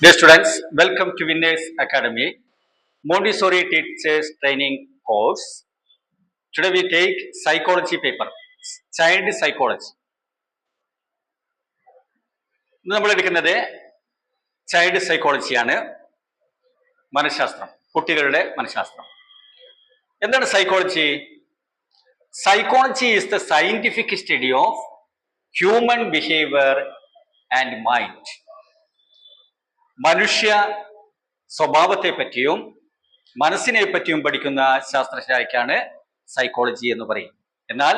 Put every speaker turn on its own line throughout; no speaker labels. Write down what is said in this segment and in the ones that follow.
Dear students, welcome to Winners Academy, Montessori Teachers Training course. Today we take psychology paper, child psychology. നമ്മൾ എടുക്കുന്നത് child സൈക്കോളജിയാണ്, മനഃശാസ്ത്രം, കുട്ടികളുടെ മനഃശാസ്ത്രം. എന്താണ് psychology? Psychology is the scientific study of human behaviour and mind. മനുഷ്യ സ്വഭാവത്തെ പറ്റിയും മനസ്സിനെ പറ്റിയും പഠിക്കുന്ന ശാസ്ത്രശാഖയ്ക്കാണ് സൈക്കോളജി എന്ന് പറയും. എന്നാൽ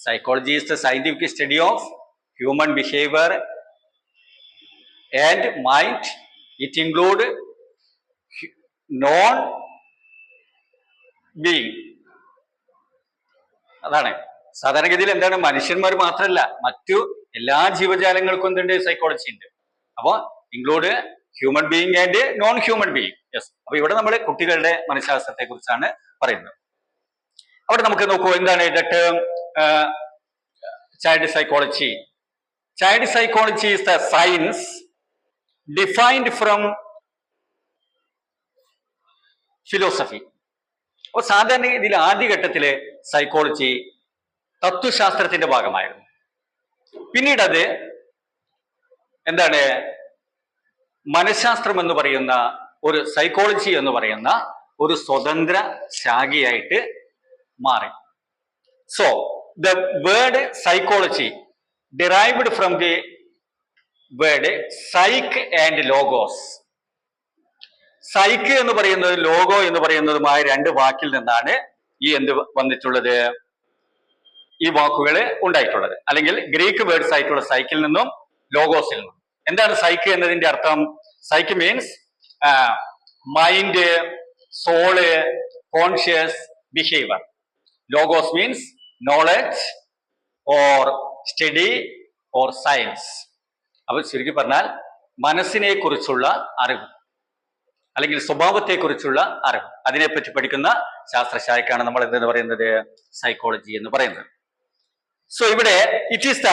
psychology is the scientific study of human behaviour and mind. It include non being. അതാണ് സാധാരണഗതിയിൽ എന്താണ്, മനുഷ്യന്മാർ മാത്രമല്ല മറ്റു എല്ലാ ജീവജാലങ്ങൾക്കും എന്തുണ്ട്, സൈക്കോളജി ഉണ്ട്. അപ്പോൾ include human being and non human being. Yes. അപ്പൊ ഇവിടെ നമ്മൾ കുട്ടികളുടെ മനഃശാസ്ത്രത്തെ കുറിച്ചാണ് പറയുന്നത്. അവിടെ നമുക്ക് നോക്കൂ, എന്താണ് the term child psychology. Child psychology is the science defined from philosophy. അപ്പോൾ സാധാരണ ഇതിൽ ആദ്യഘട്ടത്തില് സൈക്കോളജി തത്വശാസ്ത്രത്തിന്റെ ഭാഗമായിരുന്നു. പിന്നീട് അത് എന്താണ്, മനഃശാസ്ത്രം എന്ന് പറയുന്ന ഒരു സൈക്കോളജി എന്ന് പറയുന്ന ഒരു സ്വതന്ത്ര ശാഖയായിട്ട് മാറി. So the word psychology derived from the word psyche and logos. Psyche എന്ന് പറയുന്നത് ലോഗോ എന്ന് പറയുന്നതുമായ രണ്ട് വാക്കിൽ നിന്നാണ് ഈ എന്ത് വന്നിട്ടുള്ളത്, ഈ വാക്കുകൾ ഉണ്ടായിട്ടുള്ളത്. അല്ലെങ്കിൽ ഗ്രീക്ക് വേർഡ്സ് ആയിട്ടുള്ള സൈക്കിൽ നിന്നും ലോഗോസിൽ നിന്നും. എന്താണ് സൈക്ക് എന്നതിന്റെ അർത്ഥം? Psyche means mind, soul, conscious, behaviour. Logos means knowledge or study or science. അപ്പൊ ചുരുക്കി പറഞ്ഞാൽ മനസ്സിനെ കുറിച്ചുള്ള അറിവ് അല്ലെങ്കിൽ സ്വഭാവത്തെ കുറിച്ചുള്ള അറിവ്, അതിനെപ്പറ്റി പഠിക്കുന്ന ശാസ്ത്രശാഖയ്ക്കാണ് നമ്മൾ എന്തെന്ന് പറയുന്നത്, സൈക്കോളജി എന്ന് പറയുന്നത്. സോ ഇവിടെ it is the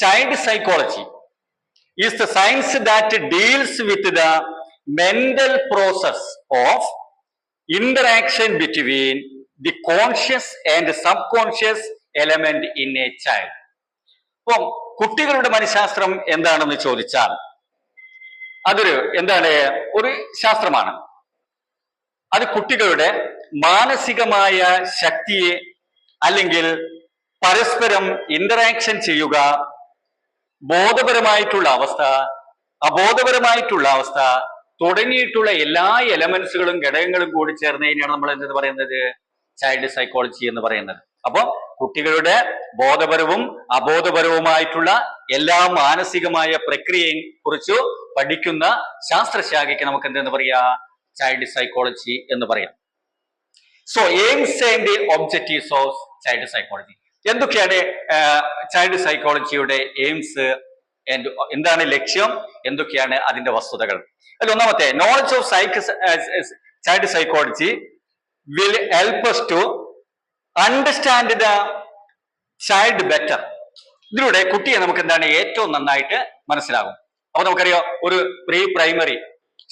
child psychology is the science that deals with the mental process of interaction between the conscious and subconscious element in a child. അപ്പം കുട്ടികളുടെ മനഃശാസ്ത്രം എന്താണെന്ന് ചോദിച്ചാൽ അതൊരു എന്താണ്, ഒരു ശാസ്ത്രമാണ്. അത് കുട്ടികളുടെ മാനസികമായ ശക്തിയെ അല്ലെങ്കിൽ പരസ്പരം ഇന്ററാക്ഷൻ ചെയ്യുക, ബോധപരമായിട്ടുള്ള അവസ്ഥ, അബോധപരമായിട്ടുള്ള അവസ്ഥ തുടങ്ങിയിട്ടുള്ള എല്ലാ എലമെന്റ്സുകളും ഘടകങ്ങളും കൂടി ചേർന്നതിനാണ് നമ്മൾ എന്ത് പറയുന്നത്, ചൈൽഡ് സൈക്കോളജി എന്ന് പറയുന്നത്. അപ്പോൾ കുട്ടികളുടെ ബോധപരവും അബോധപരവുമായിട്ടുള്ള എല്ലാ മാനസികമായ പ്രക്രിയയെ കുറിച്ച് പഠിക്കുന്ന ശാസ്ത്രശാഖയ്ക്ക് നമുക്ക് എന്തെന്ന് പറയാ, ചൈൽഡ് സൈക്കോളജി എന്ന് പറയാം. So aims and objectives of child psychology. എന്തൊക്കെയാണ് ചൈൽഡ് സൈക്കോളജിയുടെ എയിംസ്, എന്താണ് ലക്ഷ്യം, എന്തൊക്കെയാണ് അതിന്റെ വസ്തുതകൾ? അതിൽ ഒന്നാമത്തെ, knowledge of child psychology will help us to understand the child better. ഇതിലൂടെ കുട്ടിയെ നമുക്ക് എന്താണ് ഏറ്റവും നന്നായിട്ട് മനസ്സിലാകും. അപ്പൊ നമുക്കറിയാം, ഒരു പ്രീ പ്രൈമറി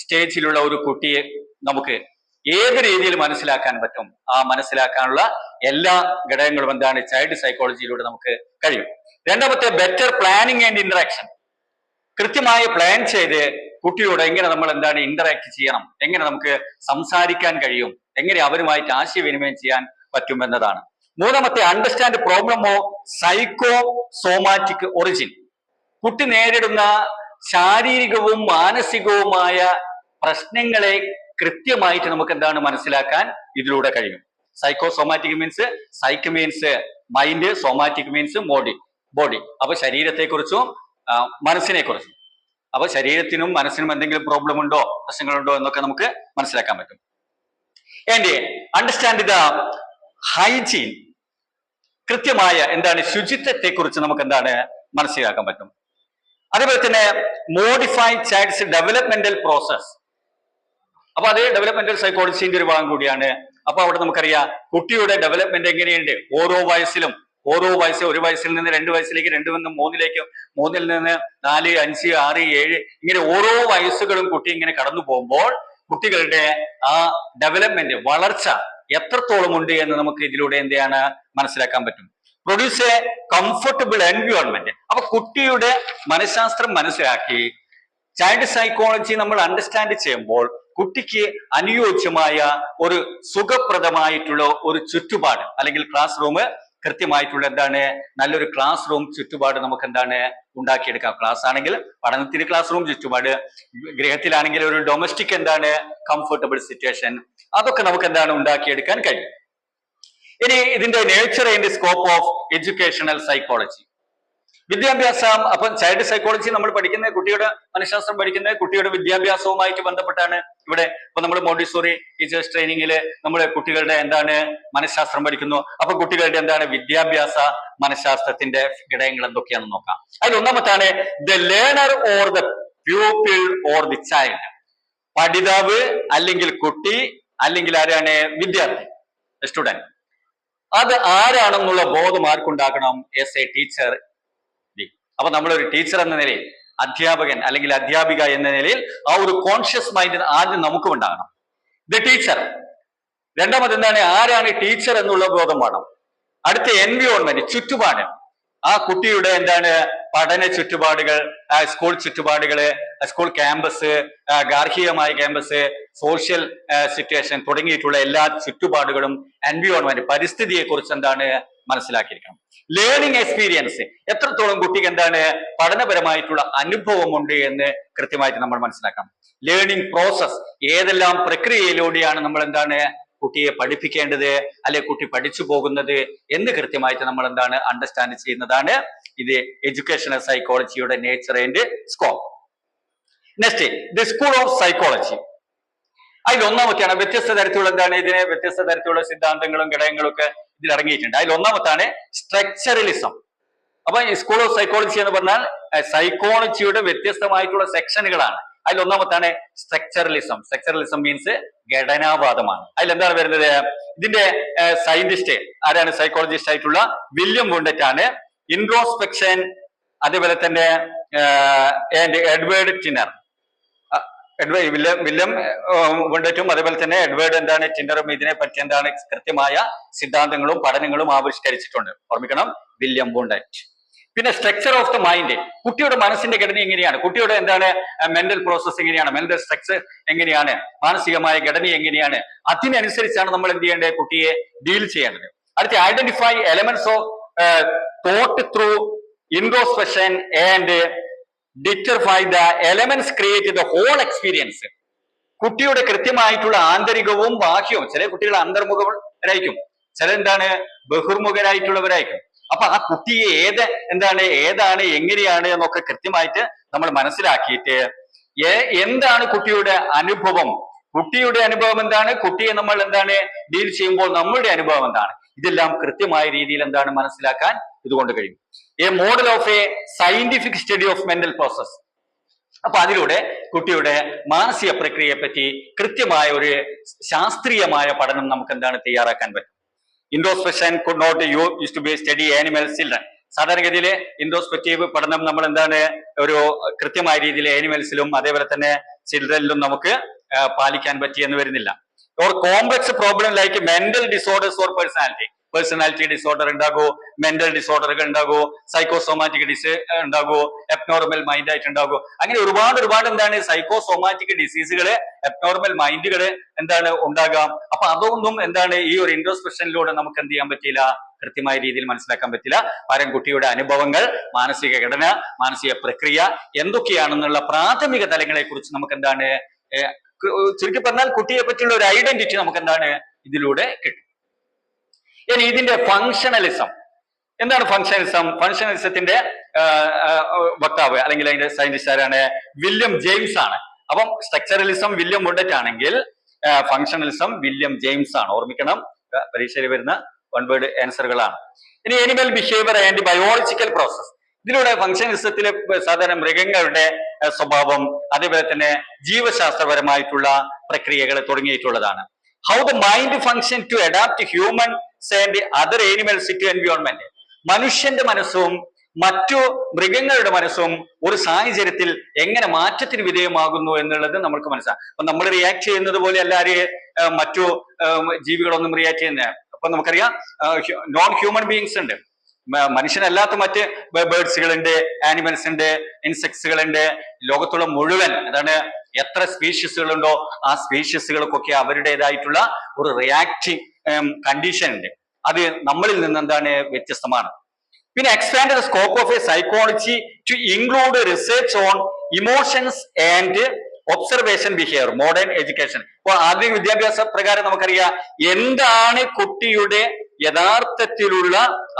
സ്റ്റേജിലുള്ള ഒരു കുട്ടിയെ നമുക്ക് ഏത് രീതിയിൽ മനസ്സിലാക്കാൻ പറ്റും, ആ മനസ്സിലാക്കാനുള്ള എല്ലാ ഘടകങ്ങളും എന്താണ്, ചൈൽഡ് സൈക്കോളജിയിലൂടെ നമുക്ക് കഴിയും. രണ്ടാമത്തെ, ബെറ്റർ പ്ലാനിങ് ആൻഡ് ഇന്ററാക്ഷൻ. കൃത്യമായി പ്ലാൻ ചെയ്ത് കുട്ടിയോട് എങ്ങനെ നമ്മൾ എന്താണ് ഇന്ററാക്ട് ചെയ്യണം, എങ്ങനെ നമുക്ക് സംസാരിക്കാൻ കഴിയും, എങ്ങനെ അവരുമായിട്ട് ആശയവിനിമയം ചെയ്യാൻ പറ്റും എന്നതാണ്. മൂന്നാമത്തെ, understand problem of psycho somatic origin. കുട്ടി നേരിടുന്ന ശാരീരികവും മാനസികവുമായ പ്രശ്നങ്ങളെ കൃത്യമായിട്ട് നമുക്ക് എന്താണ് മനസ്സിലാക്കാൻ ഇതിലൂടെ കഴിയും. Psychosomatic means, psyche means mind, somatic means body. അപ്പൊ ശരീരത്തെ കുറിച്ചും മനസ്സിനെ കുറിച്ചും. അപ്പൊ ശരീരത്തിനും മനസ്സിനും എന്തെങ്കിലും പ്രോബ്ലം ഉണ്ടോ, പ്രശ്നങ്ങളുണ്ടോ എന്നൊക്കെ നമുക്ക് മനസ്സിലാക്കാൻ പറ്റും. And understand the hygiene. കൃത്യമായ എന്താണ് ശുചിത്വത്തെ കുറിച്ച് നമുക്ക് എന്താണ് മനസ്സിലാക്കാൻ പറ്റും. അതേപോലെ തന്നെ മോഡിഫൈ ചൈൽഡ്സ് ഡെവലപ്മെന്റൽ പ്രോസസ്. അപ്പൊ അത് ഡെവലപ്മെന്റൽ സൈക്കോളജിന്റെ ഒരു ഭാഗം കൂടിയാണ്. അപ്പൊ അവിടെ നമുക്കറിയാം കുട്ടിയുടെ ഡെവലപ്മെന്റ് എങ്ങനെയുണ്ട്, ഓരോ വയസ്സിലും ഓരോ വയസ്സ്, ഒരു വയസ്സിൽ നിന്ന് 2 വയസ്സിലേക്ക്, 2 നിന്ന് 3ലേക്ക്, 3ൽ നിന്ന് 4, 5, 6, 7 ഇങ്ങനെ ഓരോ വയസ്സുകളും കുട്ടി ഇങ്ങനെ കടന്നു പോകുമ്പോൾ കുട്ടികളുടെ ആ ഡെവലപ്മെന്റ്, വളർച്ച എത്രത്തോളം ഉണ്ട് എന്ന് നമുക്ക് ഇതിലൂടെ എന്താണ് മനസ്സിലാക്കാൻ പറ്റും. Produce A comfortable environment. അപ്പൊ കുട്ടിയുടെ മനഃശാസ്ത്രം മനസ്സിലാക്കി ചൈൽഡ് സൈക്കോളജി നമ്മൾ അണ്ടർസ്റ്റാൻഡ് ചെയ്യുമ്പോൾ കുട്ടിക്ക് അനുയോജ്യമായ ഒരു സുഖപ്രദമായിട്ടുള്ള ഒരു ചുറ്റുപാട് അല്ലെങ്കിൽ ക്ലാസ് റൂം, കൃത്യമായിട്ടുള്ള എന്താണ് നല്ലൊരു ക്ലാസ് റൂം ചുറ്റുപാട് നമുക്ക് എന്താണ് ഉണ്ടാക്കിയെടുക്കാം. ക്ലാസ് ആണെങ്കിൽ പഠനത്തിന് ക്ലാസ് റൂം ചുറ്റുപാട്, ഗൃഹത്തിലാണെങ്കിൽ ഒരു ഡൊമസ്റ്റിക് എന്താണ് കംഫർട്ടബിൾ സിറ്റുവേഷൻ, അതൊക്കെ നമുക്ക് എന്താണ് ഉണ്ടാക്കിയെടുക്കാൻ കഴിയും. ഇനി ഇതിന്റെ nature and scope of educational psychology. വിദ്യാഭ്യാസം, അപ്പം ചൈൽഡ് സൈക്കോളജി നമ്മൾ പഠിക്കുന്ന, കുട്ടിയുടെ മനഃശാസ്ത്രം പഠിക്കുന്നത് കുട്ടിയുടെ വിദ്യാഭ്യാസവുമായിട്ട് ബന്ധപ്പെട്ടാണ്. ഇവിടെ ഇപ്പൊ നമ്മൾ മോണ്ടിസോറി ടീച്ചേഴ്സ് ട്രെയിനിങ്ങിൽ നമ്മൾ കുട്ടികളുടെ എന്താണ് മനഃശാസ്ത്രം പഠിക്കുന്നു. അപ്പൊ കുട്ടികളുടെ എന്താണ് വിദ്യാഭ്യാസ മനഃശാസ്ത്രത്തിന്റെ ഘടകങ്ങൾ എന്തൊക്കെയാണെന്ന് നോക്കാം. അതിൽ ഒന്നാമത്താണ് the learner or the pupil or the child. പഠിതാവ് അല്ലെങ്കിൽ കുട്ടി അല്ലെങ്കിൽ ആരാണ് വിദ്യാർത്ഥി, സ്റ്റുഡന്റ്. അത് ആരാണെന്നുള്ള ബോധം ആർക്കുണ്ടാകണം? S A teacher. അപ്പൊ നമ്മളൊരു ടീച്ചർ എന്ന നിലയിൽ, അധ്യാപകൻ അല്ലെങ്കിൽ അധ്യാപിക എന്ന നിലയിൽ ആ ഒരു കോൺഷ്യസ് മൈൻഡ് ആദ്യം നമുക്കും ഉണ്ടാകണം. The teacher. രണ്ടാമത് എന്താണ്, ആരാണ് ടീച്ചർ എന്നുള്ള ബോധം വേണം. അടുത്ത എൻവിയോൺമെന്റ്, ചുറ്റുപാട്. ആ കുട്ടിയുടെ എന്താണ് പഠന ചുറ്റുപാടുകൾ, സ്കൂൾ ചുറ്റുപാടുകള്, സ്കൂൾ ക്യാമ്പസ്, ഗാർഹികമായ ക്യാമ്പസ്, സോഷ്യൽ സിറ്റുവേഷൻ തുടങ്ങിയിട്ടുള്ള എല്ലാ ചുറ്റുപാടുകളും, എൻവിയോൺമെന്റ്, പരിസ്ഥിതിയെ കുറിച്ച് എന്താണ് മനസ്സിലാക്കിയിരിക്കണം. ലേണിംഗ് എക്സ്പീരിയൻസ്, എത്രത്തോളം കുട്ടിക്ക് എന്താണ് പഠനപരമായിട്ടുള്ള അനുഭവമുണ്ട് എന്ന് കൃത്യമായിട്ട് നമ്മൾ മനസ്സിലാക്കണം. ലേണിംഗ് പ്രോസസ്, ഏതെല്ലാം പ്രക്രിയയിലൂടെയാണ് നമ്മൾ എന്താണ് കുട്ടിയെ പഠിപ്പിക്കേണ്ടത്, അല്ലെ കുട്ടി പഠിച്ചു പോകുന്നത് എന്ന് കൃത്യമായിട്ട് നമ്മൾ എന്താണ് അണ്ടർസ്റ്റാൻഡ് ചെയ്യുന്നതാണ് ഇത് എഡ്യൂക്കേഷണൽ സൈക്കോളജിയുടെ nature and scope. Next, the school of psychology. അതിൽ ഒന്നാമത്തെയാണ് വ്യത്യസ്ത തരത്തിലുള്ള എന്താണ് ഇതിന് വ്യത്യസ്ത തരത്തിലുള്ള സിദ്ധാന്തങ്ങളും ഘടകങ്ങളും ഒക്കെ ഇതിൽ ഇറങ്ങിയിട്ടുണ്ട്. അതിൽ ഒന്നാമത്താണ് സ്ട്രക്ചറലിസം. അപ്പൊ ഈ സ്കൂൾ ഓഫ് സൈക്കോളജി എന്ന് പറഞ്ഞാൽ സൈക്കോളജിയുടെ വ്യത്യസ്തമായിട്ടുള്ള സെക്ഷനുകളാണ്. അതിൽ ഒന്നാമത്താണ് സ്ട്രക്ചറലിസം. സ്ട്രക്ചറലിസം മീൻസ് ഘടനാവാദമാണ്. അതിൽ എന്താണ് വരുന്നത്? ഇതിന്റെ സയന്റിസ്റ്റ് ആരാണ്? സൈക്കോളജിസ്റ്റ് ആയിട്ടുള്ള വില്യം വുണ്ടറ്റ് ആണ്. ഇൻട്രോസ്പെക്ഷൻ, അതേപോലെ തന്നെ എഡ്വേർഡ് ടിന്നർ, വില്യം വുണ്ടറ്റും അതേപോലെ തന്നെ എഡ്വേർഡ് എന്താണ് ടിന്നറും ഇതിനെ പറ്റി എന്താണ് കൃത്യമായ സിദ്ധാന്തങ്ങളും പഠനങ്ങളും ആവിഷ്കരിച്ചിട്ടുണ്ട്. ഓർമ്മിക്കണം, വില്യം വുണ്ടറ്റ്. പിന്നെ സ്ട്രക്ചർ ഓഫ് ദ മൈൻഡ്, കുട്ടിയുടെ മനസ്സിന്റെ ഘടന എങ്ങനെയാണ്, കുട്ടിയുടെ എന്താണ് മെന്റൽ പ്രോസസ് എങ്ങനെയാണ്, മെന്റൽ സ്ട്രക്ചർ എങ്ങനെയാണ്, മാനസികമായ ഘടന എങ്ങനെയാണ്, അതിനനുസരിച്ചാണ് നമ്മൾ എന്ത് ചെയ്യേണ്ടത്, കുട്ടിയെ ഡീൽ ചെയ്യേണ്ടത്. അടുത്ത, identify elements of thought through introspection and determine the elements create the whole experience. കുട്ടിയുടെ കൃത്യമായിട്ടുള്ള ആന്തരികവും ബാഹ്യവും, ചില കുട്ടികൾ അന്തർമുഖരായിരിക്കും, ചില എന്താണ് ബഹിർമുഖരായിട്ടുള്ളവരായിരിക്കും. അപ്പൊ ആ കുട്ടിയെ ഏതാണ് എങ്ങനെയാണ് എന്നൊക്കെ കൃത്യമായിട്ട് നമ്മൾ മനസ്സിലാക്കിയിട്ട് എന്താണ് കുട്ടിയുടെ അനുഭവം, കുട്ടിയുടെ അനുഭവം എന്താണ്, കുട്ടിയെ നമ്മൾ എന്താണ് ഡീൽ ചെയ്യുമ്പോൾ നമ്മളുടെ അനുഭവം എന്താണ്, ഇതെല്ലാം കൃത്യമായ രീതിയിൽ എന്താണ് മനസ്സിലാക്കാൻ ഇതുകൊണ്ട് കഴിയും. A model of A scientific study of mental process. അപ്പൊ അതിലൂടെ കുട്ടിയുടെ മാനസിക പ്രക്രിയയെ പറ്റി കൃത്യമായ ഒരു ശാസ്ത്രീയമായ പഠനം നമുക്ക് എന്താണ് തയ്യാറാക്കാൻ പറ്റും. Introspection could not use to be study animal children. സാധാരണഗതിയിൽ ഇൻട്രോസ്പെക്റ്റീവ് പഠനം നമ്മൾ എന്താണ് ഒരു കൃത്യമായ രീതിയിൽ ആനിമൽസിലും അതേപോലെ തന്നെ ചിൽഡ്രനിലും നമുക്ക് പാലിക്കാൻ പറ്റിയെന്ന് വരുന്നില്ല. Or complex problem like mental disorders or personality disorder ഉണ്ടാകൂ, മെന്റൽ ഡിസോർഡറുകൾ ഉണ്ടാകൂ, സൈക്കോസോമാറ്റിക് ഉണ്ടാകൂ, എബ്നോർമൽ മൈൻഡ് ആയിട്ട് ഉണ്ടാകൂ. അങ്ങനെ ഒരുപാട് എന്താണ് സൈക്കോസോമാറ്റിക് ഡിസീസുകള്, എബ്നോർമൽ മൈൻഡുകള് എന്താണ് ഉണ്ടാകാം. അപ്പൊ അതൊന്നും എന്താണ് ഈ ഒരു ഇൻട്രോസ്പെക്ഷനിലൂടെ നമുക്ക് എന്ത് ചെയ്യാൻ പറ്റില്ല, കൃത്യമായ രീതിയിൽ മനസ്സിലാക്കാൻ പറ്റില്ല. പകരം കുട്ടിയുടെ അനുഭവങ്ങൾ, മാനസിക ഘടന, മാനസിക പ്രക്രിയ എന്തൊക്കെയാണെന്നുള്ള പ്രാഥമിക തലങ്ങളെ കുറിച്ച് നമുക്ക് എന്താണ് ചുരുക്കി പറഞ്ഞാൽ കുട്ടിയെ പറ്റിയുള്ള ഒരു ഐഡന്റിറ്റി നമുക്ക് എന്താണ് ഇതിലൂടെ കിട്ടും. ഇനി ഇതിന്റെ ഫങ്ഷണലിസം എന്താണ്? ഫങ്ഷണലിസത്തിന്റെ വക്താവ് അല്ലെങ്കിൽ അതിന്റെ സയന്റിസ്റ്റ് ആരാണ്? വില്യം ജെയിംസ് ആണ്. അപ്പം സ്ട്രക്ചറലിസം വില്യം വുണ്ടറ്റ് ആണെങ്കിൽ ഫങ്ഷണലിസം വില്യം ജെയിംസ് ആണ്. ഓർമ്മിക്കണം, പരീക്ഷയിൽ വരുന്ന വൺ വേർഡ് ആൻസറുകളാണ്. ഇനി animal behaviour and biological process. ഇതിലൂടെ ഫങ്ഷണലിസത്തിലെ സാധാരണ മൃഗങ്ങളുടെ സ്വഭാവം, അതേപോലെ തന്നെ ജീവശാസ്ത്രപരമായിട്ടുള്ള പ്രക്രിയകൾ തുടങ്ങിയിട്ടുള്ളതാണ്. How the mind function to adapt humans and other animals to environment. മനുഷ്യന്റെ മനസ്സും മറ്റു മൃഗങ്ങളുടെ മനസ്സും ഒരു സാഹചര്യത്തിൽ എങ്ങനെ മാറ്റത്തിന് വിധേയമാകുന്നു എന്നുള്ളത് നമ്മൾക്ക് മനസ്സിലാക്കാം. അപ്പൊ നമ്മൾ റിയാക്ട് ചെയ്യുന്നത് പോലെ എല്ലാവരെയും മറ്റു ജീവികളൊന്നും റിയാക്ട് ചെയ്യുന്ന. അപ്പൊ നമുക്കറിയാം നോൺ ഹ്യൂമൻ ബീയിങ്സ് ഉണ്ട്, മനുഷ്യനല്ലാത്ത മറ്റ് ബേർഡ്സുകളുണ്ട്, ആനിമൽസ് ഉണ്ട്, ഇൻസെക്ട്സുകളുണ്ട്. ലോകത്തുള്ള മുഴുവൻ അതാണ് എത്ര സ്പീഷീസുകളുണ്ടോ ആ സ്പീഷീസുകൾക്കൊക്കെ അവരുടേതായിട്ടുള്ള ഒരു റിയാക്ടിങ് കണ്ടീഷൻ ഉണ്ട്. അത് നമ്മളിൽ നിന്ന് എന്താണ് വ്യത്യസ്തമാണ്. പിന്നെ expand the scope of a psychology to include research on emotions and observation behavior, modern education. അപ്പോൾ ആധുനിക വിദ്യാഭ്യാസ പ്രകാരം നമുക്കറിയാം എന്താണ് കുട്ടിയുടെ യഥാർത്ഥത്തിലുള്ള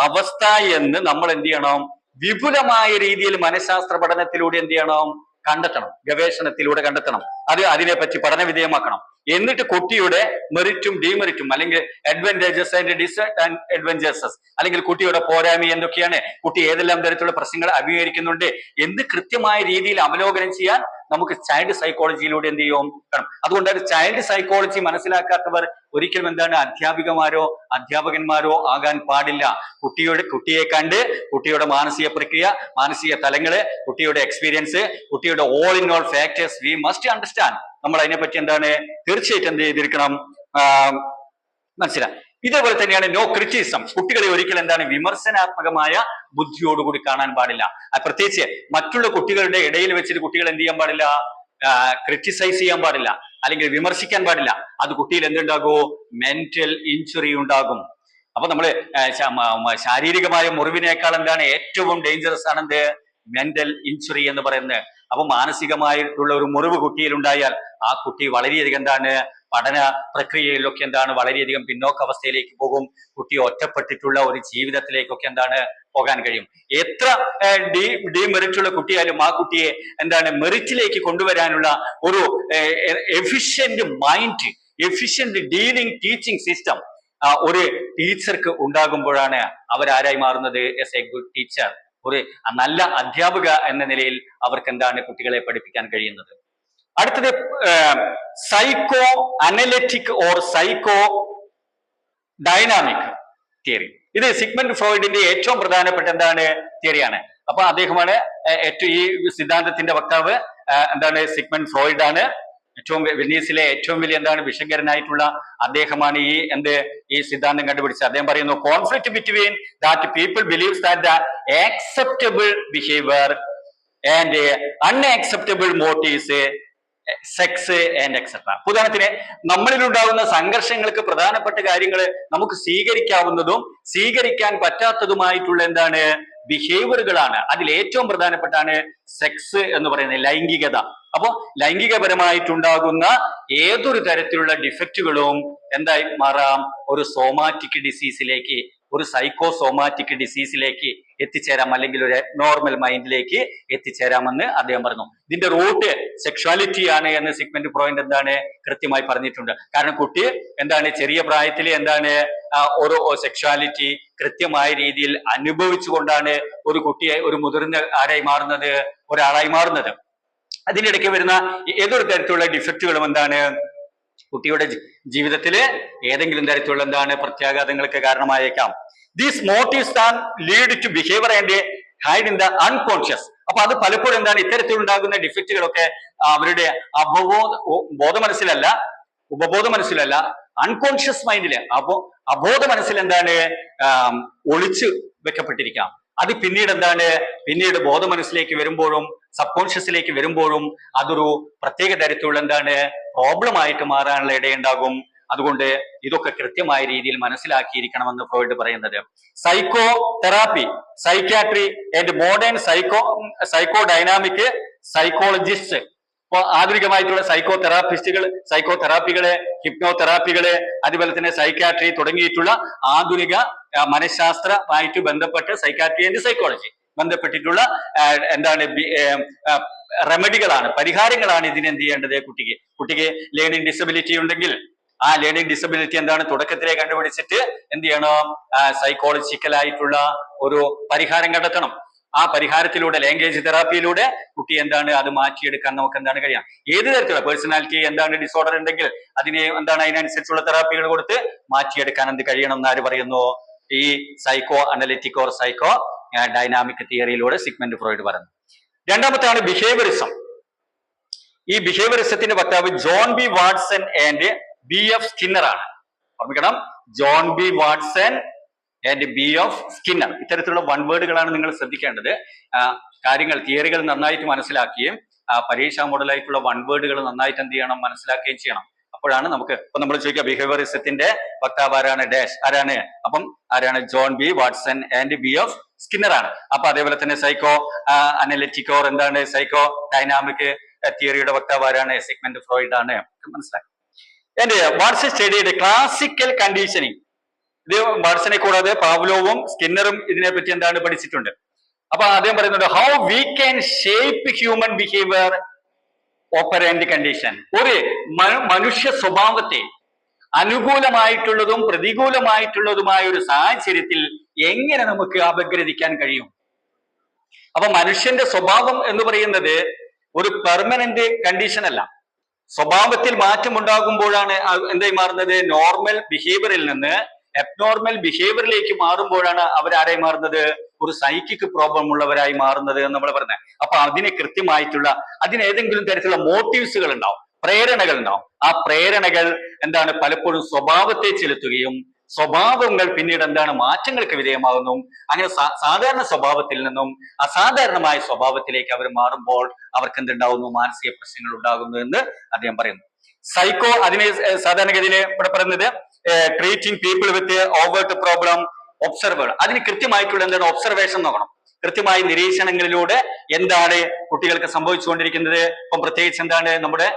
അവസ്ഥ എന്ന് നമ്മൾ എന്ത് ചെയ്യണം, വിപുലമായ രീതിയിൽ മനഃശാസ്ത്ര പഠനത്തിലൂടെ എന്ത് ചെയ്യണം, കണ്ടെത്തണം, ഗവേഷണത്തിലൂടെ കണ്ടെത്തണം. അതിനെപ്പറ്റി പഠന വിധേയമാക്കണം. എന്നിട്ട് കുട്ടിയുടെ മെറിറ്റും ഡീമെറിറ്റും അല്ലെങ്കിൽ അഡ്വാൻറ്റേജസ് ആൻഡ് ഡിസ്അഡ്വാൻറ്റേജസ് അല്ലെങ്കിൽ കുട്ടിയുടെ പോരായ്മ എന്തൊക്കെയാണ്, കുട്ടി ഏതെല്ലാം തരത്തിലുള്ള പ്രശ്നങ്ങൾ അഭിമുഖീകരിക്കുന്നുണ്ട് എന്ന് കൃത്യമായ രീതിയിൽ അവലോകനം ചെയ്യാൻ നമുക്ക് ചൈൽഡ് സൈക്കോളജിയിലൂടെ എന്ത് ചെയ്യും കാണും. അതുകൊണ്ടാണ് ചൈൽഡ് സൈക്കോളജി മനസ്സിലാക്കാത്തവർ ഒരിക്കലും എന്താണ് അധ്യാപകന്മാരോ ആകാൻ പാടില്ല. കുട്ടിയെ കണ്ട് കുട്ടിയുടെ മാനസിക പ്രക്രിയ, മാനസിക തലങ്ങള്, കുട്ടിയുടെ എക്സ്പീരിയൻസ്, കുട്ടിയുടെ all in all factors we must understand. നമ്മൾ അതിനെപ്പറ്റി എന്താണ് തീർച്ചയായിട്ടും എന്ത് ചെയ്തിരിക്കണം, മനസ്സിലായി. ഇതേപോലെ തന്നെയാണ് നോ ക്രിറ്റിസിസം. കുട്ടികളെ ഒരിക്കലും എന്താണ് വിമർശനാത്മകമായ ബുദ്ധിയോടുകൂടി കാണാൻ പാടില്ല. പ്രത്യേകിച്ച് മറ്റുള്ള കുട്ടികളുടെ ഇടയിൽ വെച്ചിട്ട് കുട്ടികൾ എന്ത് ചെയ്യാൻ പാടില്ല, ക്രിറ്റിസൈസ് ചെയ്യാൻ പാടില്ല, അല്ലെങ്കിൽ വിമർശിക്കാൻ പാടില്ല. അത് കുട്ടിയിൽ എന്തുണ്ടാകൂ, മെന്റൽ ഇഞ്ചുറി ഉണ്ടാകും. അപ്പൊ നമ്മള് ശാരീരികമായ മുറിവിനേക്കാൾ എന്താണ് ഏറ്റവും ഡേഞ്ചറസ് ആണെന്ത്, മെന്റൽ ഇഞ്ചുറി എന്ന് പറയുന്നത്. അപ്പൊ മാനസികമായിട്ടുള്ള ഒരു മുറിവ് കുട്ടിയിൽ ഉണ്ടായാൽ ആ കുട്ടി വളരെയധികം എന്താണ് പഠന പ്രക്രിയയിലൊക്കെ എന്താണ് വളരെയധികം പിന്നോക്ക അവസ്ഥയിലേക്ക് പോകും. കുട്ടി ഒറ്റപ്പെട്ടിട്ടുള്ള ഒരു ജീവിതത്തിലേക്കൊക്കെ എന്താണ് പോകാൻ കഴിയും. എത്ര ഡീമെറിറ്റുള്ള കുട്ടിയായാലും ആ കുട്ടിയെ എന്താണ് മെറിറ്റിലേക്ക് കൊണ്ടുവരാനുള്ള ഒരു efficient mind, efficient dealing teaching system ഒരു ടീച്ചർക്ക് ഉണ്ടാകുമ്പോഴാണ് അവരാരായി മാറുന്നത്, എസ് എ ഗുഡ് ടീച്ചർ, ഒരു നല്ല അധ്യാപക എന്ന നിലയിൽ അവർക്ക് എന്താണ് കുട്ടികളെ പഠിപ്പിക്കാൻ കഴിയുന്നത്. അടുത്തത് psycho analytic or psycho dynamic theory. ഇത് സിഗ്മണ്ട് ഫ്രോയിഡിന്റെ ഏറ്റവും പ്രധാനപ്പെട്ട എന്താണ് തിയറിയാണ്. അപ്പൊ അദ്ദേഹമാണ് ഏറ്റവും ഈ സിദ്ധാന്തത്തിന്റെ വക്താവ്. എന്താണ് സിഗ്മണ്ട് ഫ്രോയിഡ് ആണ്. വെനീസിലെ ഏറ്റവും വലിയ എന്താണ് വിഷങ്കരനായിട്ടുള്ള അദ്ദേഹമാണ് ഈ സിദ്ധാന്തം കണ്ടുപിടിച്ചത്. അദ്ദേഹം പറയുന്നു, conflict between that people believes that the acceptable behaviour and unacceptable motives, sex and etcetera. ഉദാഹരണത്തിന് നമ്മളിലുണ്ടാകുന്ന സംഘർഷങ്ങൾക്ക് പ്രധാനപ്പെട്ട കാര്യങ്ങൾ നമുക്ക് സ്വീകരിക്കാവുന്നതും സ്വീകരിക്കാൻ പറ്റാത്തതുമായിട്ടുള്ള എന്താണ് ബിഹേവിയറുകളാണ്. അതിൽ ഏറ്റവും പ്രധാനപ്പെട്ടാണ് സെക്സ് എന്ന് പറയുന്നത്, ലൈംഗികത. അപ്പോ ലൈംഗികപരമായിട്ടുണ്ടാകുന്ന ഏതൊരു തരത്തിലുള്ള ഡിഫക്റ്റുകളും എന്തായി മാറാം, ഒരു സോമാറ്റിക് ഡിസീസിലേക്ക്, ഒരു സൈക്കോസോമാറ്റിക് ഡിസീസിലേക്ക് എത്തിച്ചേരാം, അല്ലെങ്കിൽ ഒരു നോർമൽ മൈൻഡിലേക്ക് എത്തിച്ചേരാമെന്ന് അദ്ദേഹം പറഞ്ഞു. ഇതിന്റെ റൂട്ട് സെക്ഷുവാലിറ്റി ആണ് എന്ന് സിഗ്മണ്ട് ഫ്രോയിഡ് എന്താണ് കൃത്യമായി പറഞ്ഞിട്ടുണ്ട്. കാരണം കുട്ടി എന്താണ് ചെറിയ പ്രായത്തിൽ എന്താണ് ഒരു സെക്ഷുവാലിറ്റി കൃത്യമായ രീതിയിൽ അനുഭവിച്ചുകൊണ്ടാണ് ഒരു കുട്ടിയെ ഒരു മുതിർന്ന ഒരാളായി മാറുന്നത്. അതിനിടയ്ക്ക് വരുന്ന ഏതൊരു തരത്തിലുള്ള ഡിഫക്റ്റുകളും എന്താണ് കുട്ടിയുടെ ജീവിതത്തില് ഏതെങ്കിലും തരത്തിലുള്ള എന്താണ് പ്രത്യാഘാതങ്ങൾക്ക് കാരണമായേക്കാം. These motives are lead to behaviour and hide in the unconscious. അപ്പൊ അത് പലപ്പോഴും എന്താണ് ഇത്തരത്തിലുണ്ടാകുന്ന ഡിഫക്റ്റുകളൊക്കെ അവരുടെ ബോധ മനസ്സിലല്ല, ഉപബോധ മനസ്സിലല്ല, അൺകോൺഷ്യസ് മൈൻഡില്, അബോധ മനസ്സിൽ എന്താണ് ഒളിച്ചു വെക്കപ്പെട്ടിരിക്കാം. അത് പിന്നീട് ബോധ മനസ്സിലേക്ക് വരുമ്പോഴും സബ് കോൺഷ്യസിലേക്ക് വരുമ്പോഴും അതൊരു പ്രത്യേക തരത്തിലുള്ള പ്രോബ്ലം ആയിട്ട് മാറാനുള്ള ഇടയുണ്ടാകും. അതുകൊണ്ട് ഇതൊക്കെ കൃത്യമായ രീതിയിൽ മനസ്സിലാക്കിയിരിക്കണമെന്ന് ഫ്രോയിഡ് പറയുന്നത്. Psycho therapy, psychiatry and modern psycho dynamic psychologist. ഇപ്പൊ ആധുനികമായിട്ടുള്ള സൈക്കോ തെറാപ്പികള്, ഹിപ്നോതെറാപ്പികള്, അതുപോലെ തന്നെ സൈക്യാട്രി തുടങ്ങിയിട്ടുള്ള ആധുനിക മനഃശാസ്ത്രമായിട്ട് ബന്ധപ്പെട്ട് സൈക്യാട്രി ആൻഡ് സൈക്കോളജി ബന്ധപ്പെട്ടിട്ടുള്ള റെമഡികളാണ്, പരിഹാരങ്ങളാണ് ഇതിനെന്ത് ചെയ്യേണ്ടത്. കുട്ടിക്ക് ലേണിംഗ് ഡിസബിലിറ്റി ഉണ്ടെങ്കിൽ ആ ലേണിംഗ് ഡിസബിലിറ്റി തുടക്കത്തിലേ കണ്ടുപിടിച്ചിട്ട് എന്ത് ചെയ്യണം, സൈക്കോളജിക്കലായിട്ടുള്ള ഒരു പരിഹാരം കണ്ടെത്തണം. ആ പരിഹാരത്തിലൂടെ, ലാംഗ്വേജ് തെറാപ്പിയിലൂടെ കുട്ടി അത് മാറ്റിയെടുക്കാൻ നമുക്ക് കഴിയാം. ഏത് തരത്തിലുള്ള പേഴ്സണാലിറ്റി ഡിസോർഡർ ഉണ്ടെങ്കിൽ അതിനനുസരിച്ചുള്ള തെറാപ്പികൾ കൊടുത്ത് മാറ്റിയെടുക്കാൻ കഴിയണം എന്ന് ആര് പറയുന്നു, ഈ psycho analytic or psycho dynamic തിയറിയിലൂടെ സിഗ്മണ്ട് ഫ്രോയിഡ് പറഞ്ഞു. രണ്ടാമത്താണ് ബിഹേവിയറിസം. ഈ ബിഹേവിയറിസത്തിന്റെ വക്താവ് John B Watson and B F Skinner ആണ്. ഓർമ്മിക്കണം, John B Watson and B F Skinner. ഇത്തരത്തിലുള്ള വൺ വേർഡുകളാണ് നിങ്ങൾ ശ്രദ്ധിക്കേണ്ടത്. കാര്യങ്ങൾ തിയറികൾ നന്നായിട്ട് മനസ്സിലാക്കുകയും പരീക്ഷാ മോഡലായിട്ടുള്ള വൺ വേർഡുകൾ നന്നായിട്ട് എന്ത് ചെയ്യണം, മനസ്സിലാക്കുകയും ചെയ്യണം. അപ്പോഴാണ് നമുക്ക് ഇപ്പൊ നമ്മൾ ചോദിക്കുക ബിഹേവിയറിസത്തിന്റെ വക്താവ് ആരാണ്, ഡാഷ് ആരാണ്, അപ്പം ആരാണ്, John B Watson and B F Skinner ആണ്. അപ്പൊ അതേപോലെ തന്നെ സൈക്കോ അനലിറ്റിക് ഓർ എന്താണ് സൈക്കോ ഡൈനാമിക് തിയറിയുടെ വക്താവ് ആരാണ്, സിഗ്മണ്ട് ഫ്രോയിഡ് ആണ്. മനസ്സിലാക്കി. വാട്സൺ സ്റ്റഡിയുടെ ക്ലാസിക്കൽ കണ്ടീഷനിങ്. ഇത് വാട്സനെ കൂടാതെ പാവ്ലോവും സ്കിന്നറും ഇതിനെപ്പറ്റി എന്താണ് പഠിച്ചിട്ടുണ്ട്. അപ്പൊ അദ്ദേഹം പറയുന്നുണ്ട്, how we can shape human behaviour operant condition. ഒരു മനുഷ്യ സ്വഭാവത്തെ അനുകൂലമായിട്ടുള്ളതും പ്രതികൂലമായിട്ടുള്ളതുമായ ഒരു സാഹചര്യത്തിൽ എങ്ങനെ നമുക്ക് അപഗ്രഥിക്കാൻ കഴിയും. അപ്പൊ മനുഷ്യന്റെ സ്വഭാവം എന്ന് പറയുന്നത് ഒരു പെർമനന്റ് കണ്ടീഷൻ അല്ല. സ്വഭാവത്തിൽ മാറ്റം ഉണ്ടാകുമ്പോഴാണ് എന്തായി മാറുന്നത്, നോർമൽ ബിഹേവിയറിൽ നിന്ന് അബ്നോർമൽ ബിഹേവിയറിലേക്ക് മാറുമ്പോഴാണ് അവരാരായി മാറുന്നത്, ഒരു സൈക്കിക് പ്രോബ്ലം ഉള്ളവരായി മാറുന്നത് എന്ന് നമ്മൾ പറഞ്ഞത്. അപ്പൊ അതിന് കൃത്യമായിട്ടുള്ള ഏതെങ്കിലും തരത്തിലുള്ള മോട്ടീവ്സുകൾ ഉണ്ടാവും, പ്രേരണകൾ ഉണ്ടാവും. ആ പ്രേരണകൾ എന്താണ്, പലപ്പോഴും സ്വഭാവത്തെ ചെലുത്തുകയും സ്വഭാവങ്ങൾ പിന്നീട് എന്താണ് മാറ്റങ്ങൾക്ക് വിധേയമാകുന്നു. അങ്ങനെ സാധാരണ സ്വഭാവത്തിൽ നിന്നും അസാധാരണമായ സ്വഭാവത്തിലേക്ക് അവർ മാറുമ്പോൾ അവർക്ക് എന്തുണ്ടാവുന്നു, മാനസിക പ്രശ്നങ്ങൾ ഉണ്ടാകുന്നു എന്ന് അദ്ദേഹം പറയുന്നു. സൈക്കോ അതിനെ സാധാരണഗതിയിൽ ഇവിടെ പറയുന്നത് treating people with overt problem observer. അതിന് കൃത്യമായിട്ടുള്ള എന്താണ്, ഒബ്സർവേഷൻ നോക്കണം. കൃത്യമായ നിരീക്ഷണങ്ങളിലൂടെ എന്താണ് കുട്ടികൾക്ക് സംഭവിച്ചുകൊണ്ടിരിക്കുന്നത്. ഇപ്പം പ്രത്യേകിച്ച് എന്താണ്, നമ്മുടെ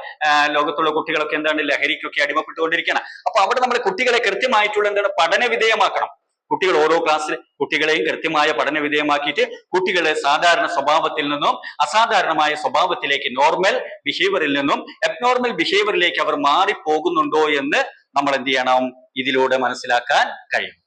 ലോകത്തുള്ള കുട്ടികളൊക്കെ എന്താണ് ലഹരിക്കൊക്കെ അടിമപ്പെട്ടുകൊണ്ടിരിക്കുകയാണ്. അപ്പൊ അവിടെ നമ്മൾ കുട്ടികളെ കൃത്യമായിട്ടുള്ള എന്താണ് പഠന വിധേയമാക്കണം. കുട്ടികൾ ഓരോ ക്ലാസ്സിൽ കുട്ടികളെയും കൃത്യമായ പഠന വിധേയമാക്കിയിട്ട് കുട്ടികളെ സാധാരണ സ്വഭാവത്തിൽ നിന്നും അസാധാരണമായ സ്വഭാവത്തിലേക്ക്, നോർമൽ ബിഹേവിയറിൽ നിന്നും അബ്നോർമൽ ബിഹേവിയറിലേക്ക് അവർ മാറിപ്പോകുന്നുണ്ടോ എന്ന് നമ്മൾ എന്ത് ചെയ്യണം, ഇതിലൂടെ മനസ്സിലാക്കാൻ കഴിയും.